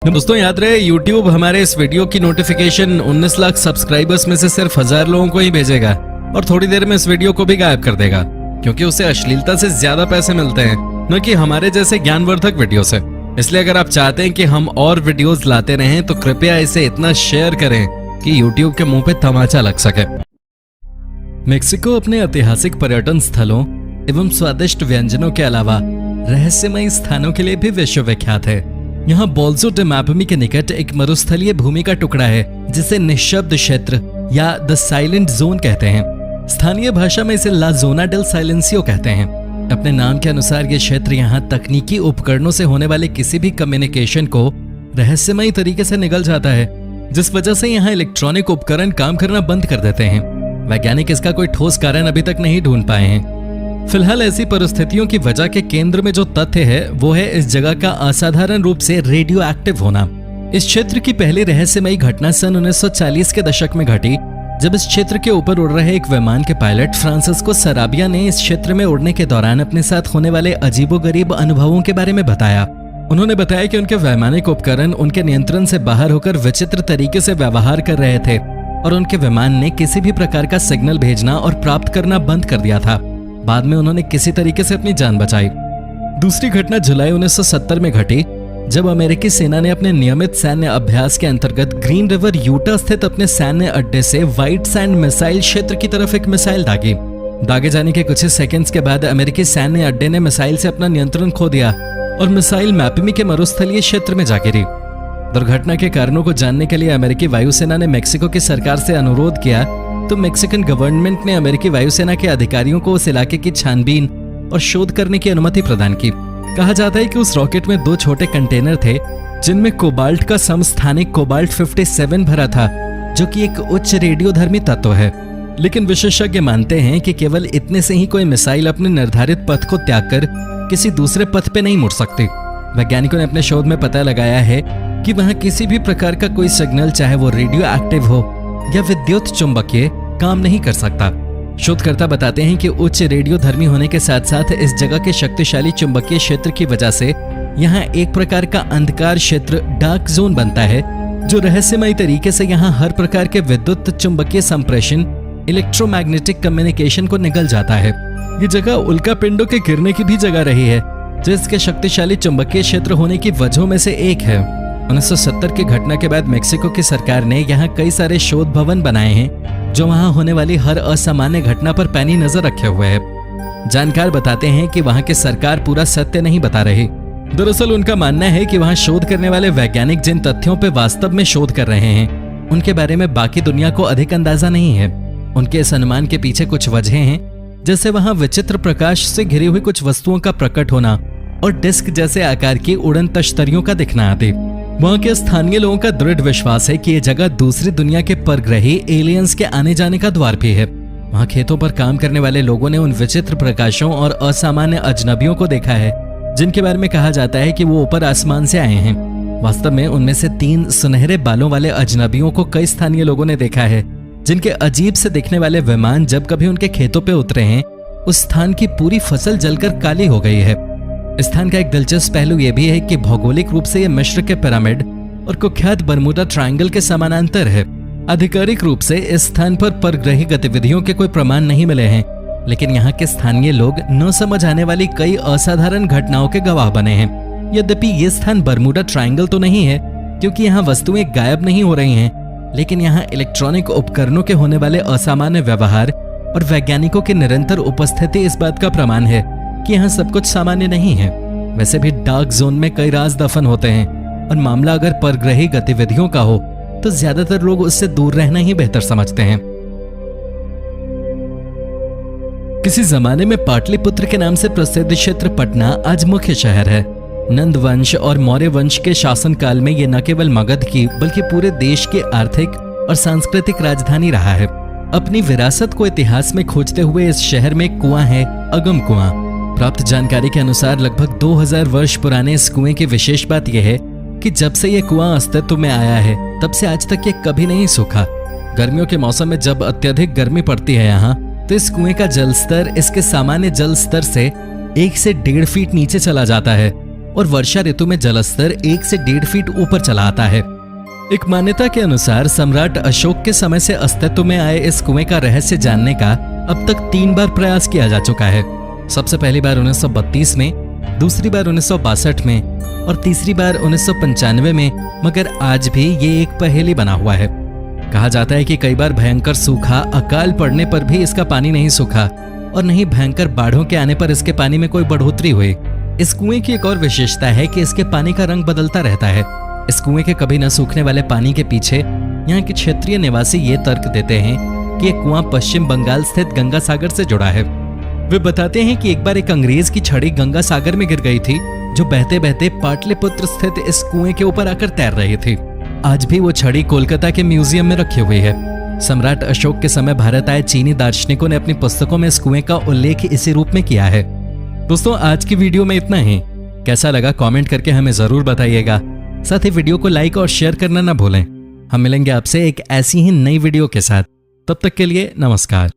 दोस्तों याद रहे YouTube हमारे इस वीडियो की नोटिफिकेशन 19 लाख सब्सक्राइबर्स में से सिर्फ 1000 लोगों को ही भेजेगा और थोड़ी देर में इस वीडियो को भी गायब कर देगा क्योंकि उसे अश्लीलता से ज्यादा पैसे मिलते हैं न कि हमारे जैसे ज्ञानवर्धक वीडियो से। इसलिए अगर आप चाहते हैं कि हम और वीडियोस लाते रहें तो कृपया इसे इतना शेयर करें कि YouTube के मुंह पे तमाचा लग सके। मेक्सिको अपने ऐतिहासिक पर्यटन स्थलों एवं स्वादिष्ट व्यंजनों के अलावा रहस्यमयी स्थानों के लिए भी विश्वविख्यात है। यहाँ बोल्सो डे मैपमी के निकट एक मरुस्थलीय भूमि का टुकड़ा है जिसे निशब्द क्षेत्र या द साइलेंट जोन कहते हैं। स्थानीय भाषा में इसे ला जोना डेल साइलेंसियो कहते हैं। अपने नाम के अनुसार ये क्षेत्र यहाँ तकनीकी उपकरणों से होने वाले किसी भी कम्युनिकेशन को रहस्यमयी तरीके से निगल जाता है, जिस वजह से यहाँ इलेक्ट्रॉनिक उपकरण काम करना बंद कर देते हैं। वैज्ञानिक इसका कोई ठोस कारण अभी तक नहीं ढूंढ पाए हैं। फिलहाल ऐसी परिस्थितियों की वजह के केंद्र में जो तथ्य है वो है इस जगह का असाधारण रूप से रेडियो एक्टिव होना। इस क्षेत्र की पहली रहस्यमयी घटना सन 1940 के दशक में घटी जब इस क्षेत्र के ऊपर उड़ रहे एक विमान के पायलट फ्रांसिस्को सराबिया ने इस क्षेत्र में उड़ने के दौरान अपने साथ होने वाले अजीबोगरीब अनुभवों के बारे में बताया। उन्होंने बताया कि उनके वैमानिक उपकरण उनके नियंत्रण से बाहर होकर विचित्र तरीके से व्यवहार कर रहे थे और उनके विमान ने किसी भी प्रकार का सिग्नल भेजना और प्राप्त करना बंद कर दिया था। बाद में उन्होंने किसी तरीके से अपनी जान बचाई। दूसरी घटना जुलाई 1970 में घटी जब अमेरिकी सेना ने अपने नियमित सैन्य अभ्यास के अंतर्गत ग्रीन रिवर यूटा स्थित अपने सैन्य अड्डे से व्हाइट सैंड मिसाइल क्षेत्र की तरफ एक मिसाइल दागी। दागे जाने के कुछ ही सेकंड्स के बाद अमेरिकी सैन्य अड्डे ने मिसाइल से अपना नियंत्रण खो दिया और मिसाइल मैपमी के मरुस्थलीय क्षेत्र में जा गिरी। दुर्घटना के कारणों को जानने के लिए अमेरिकी वायुसेना ने मेक्सिको की सरकार से अनुरोध किया तो मेक्सिकन गवर्नमेंट ने अमेरिकी वायुसेना के अधिकारियों को उस इलाके की छानबीन और शोध करने की अनुमति प्रदान की। कहा जाता है कि उस रॉकेट में 2 छोटे कंटेनर थे जिनमें कोबाल्ट का समस्थानिक कोबाल्ट 57 भरा था, जो कि एक उच्च रेडियोधर्मी तत्व है। लेकिन विशेषज्ञ मानते हैं कि केवल इतने से ही कोई मिसाइल अपने निर्धारित पथ को त्याग कर किसी दूसरे पथ पे नहीं मुड़ सकती। वैज्ञानिकों ने अपने शोध में पता लगाया है कि वहां किसी भी प्रकार का कोई सिग्नल, चाहे वो रेडियो एक्टिव हो या विद्युत चुंबकीय, काम नहीं कर सकता। शोधकर्ता बताते हैं कि उच्च रेडियोधर्मी होने के साथ साथ इस जगह के शक्तिशाली चुंबकीय क्षेत्र की वजह से यहाँ एक प्रकार का अंधकार क्षेत्र डार्क जोन बनता है, जो रहस्यमयी तरीके से यहाँ हर प्रकार के विद्युत चुंबकीय संप्रेषण, इलेक्ट्रोमैग्नेटिक कम्युनिकेशन को निगल जाता है। ये जगह उल्का पिंडों के गिरने की भी जगह रही है, जो इसके शक्तिशाली चुंबकीय क्षेत्र होने की वजहों में से एक है। 1970 की घटना के बाद मेक्सिको की सरकार ने यहाँ कई सारे शोध भवन बनाए हैं जो वहाँ होने वाली हर असामान्य घटना पर पैनी नजर रखे हुए हैं। जानकार बताते हैं कि वहाँ की सरकार पूरा सत्य नहीं बता रही। दरअसल उनका मानना है कि वहाँ शोध करने वाले वैज्ञानिक जिन तथ्यों पर वास्तव में शोध कर रहे हैं उनके बारे में बाकी दुनिया को अधिक अंदाजा नहीं है। उनके इस अनुमान के पीछे कुछ वजहें हैं, जैसे वहाँ विचित्र प्रकाश से घिरी हुई कुछ वस्तुओं का प्रकट होना और डिस्क जैसे आकार की उड़न तश्तरियों का दिखना आदि। वहाँ के स्थानीय लोगों का दृढ़ विश्वास है कि यह जगह दूसरी दुनिया के परग्रही एलियंस के आने जाने का द्वार भी है। वहाँ खेतों पर काम करने वाले लोगों ने उन विचित्र प्रकाशों और असामान्य अजनबियों को देखा है जिनके बारे में कहा जाता है कि वो ऊपर आसमान से आए हैं। वास्तव में उनमें से 3 सुनहरे बालों वाले अजनबियों को कई स्थानीय लोगों ने देखा है, जिनके अजीब से दिखने वाले विमान जब कभी उनके खेतों पे उतरे हैं उस स्थान की पूरी फसल जलकर काली हो गई है। स्थान का एक दिलचस्प पहलू यह भी है कि भौगोलिक रूप से यह मिस्र के पिरामिड और कुख्यात बरमूडा ट्रायंगल के समानांतर है। आधिकारिक रूप से इस स्थान पर परग्रही गतिविधियों के कोई प्रमाण नहीं मिले हैं, लेकिन यहाँ के स्थानीय लोग न समझ आने वाली कई असाधारण घटनाओं के गवाह बने हैं। यद्यपि ये स्थान बरमूडा ट्रायंगल तो नहीं है क्योंकि यहाँ वस्तुएं गायब नहीं हो रही हैं, लेकिन यहाँ इलेक्ट्रॉनिक उपकरणों के होने वाले असामान्य व्यवहार और वैज्ञानिकों की निरंतर उपस्थिति इस बात का प्रमाण है कि यहाँ सब कुछ सामान्य नहीं है। वैसे भी डार्क जोन में कई राज दफन होते हैं और मामला अगर परग्रही गतिविधियों का हो तो ज्यादातर लोग उससे दूर रहना ही बेहतर समझते हैं। किसी जमाने में पाटलिपुत्र के नाम से प्रसिद्ध क्षेत्र पटना आज मुख्य शहर है। नंद वंश और मौर्य वंश के शासनकाल में यह न केवल मगध की बल्कि पूरे देश की आर्थिक और सांस्कृतिक राजधानी रहा है। अपनी विरासत को इतिहास में खोजते हुए इस शहर में कुआं है, अगम कुआं। प्राप्त जानकारी के अनुसार लगभग 2000 वर्ष पुराने इस कुएं की विशेष बात यह है कि जब से यह कुआं अस्तित्व में आया है तब से आज तक ये कभी नहीं सूखा। गर्मियों के मौसम में जब अत्यधिक गर्मी पड़ती है यहाँ, तो इस कुएं का जल स्तर इसके सामान्य जल स्तर से 1 से 1.5 फीट नीचे चला जाता है। और वर्षा ऋतु में जलस्तर 1 से 1.5 फीट ऊपर चला आता है। एक मान्यता के अनुसार सम्राट अशोक के समय से अस्तित्व में आए इस कुएं का रहस्य जानने का अब तक 3 बार प्रयास किया जा चुका है। सबसे पहली बार 1932 में, दूसरी बार 1962 में और तीसरी बार 1995 में, मगर आज भी ये एक पहेली बना हुआ है। कहा जाता है कि कई बार भयंकर सूखा, अकाल पड़ने पर भी इसका पानी नहीं सूखा और नहीं भयंकर बाढ़ों के आने पर इसके पानी में कोई बढ़ोतरी हुई। इस कुएं की एक और विशेषता है कि इसके पानी का रंग बदलता रहता है। इस कुएं के कभी न सूखने वाले पानी के पीछे यहाँ के क्षेत्रीय निवासी ये तर्क देते हैं कि यह कुआं पश्चिम बंगाल स्थित गंगा सागर से जुड़ा है। वे बताते हैं कि एक बार एक अंग्रेज की छड़ी गंगा सागर में गिर गई थी, जो बहते बहते पाटलिपुत्र स्थित इस कुएं के ऊपर आकर तैर रही थी। आज भी वो छड़ी कोलकाता के म्यूजियम में रखी हुई है। सम्राट अशोक के समय भारत आए चीनी दार्शनिकों ने अपनी पुस्तकों में इस कुएं का उल्लेख इसी रूप में किया है। दोस्तों, आज की वीडियो में इतना ही। कैसा लगा कमेंट करके हमें जरूर बताइएगा। साथ ही वीडियो को लाइक और शेयर करना ना भूलें। हम मिलेंगे आपसे एक ऐसी ही नई वीडियो के साथ। तब तक के लिए नमस्कार।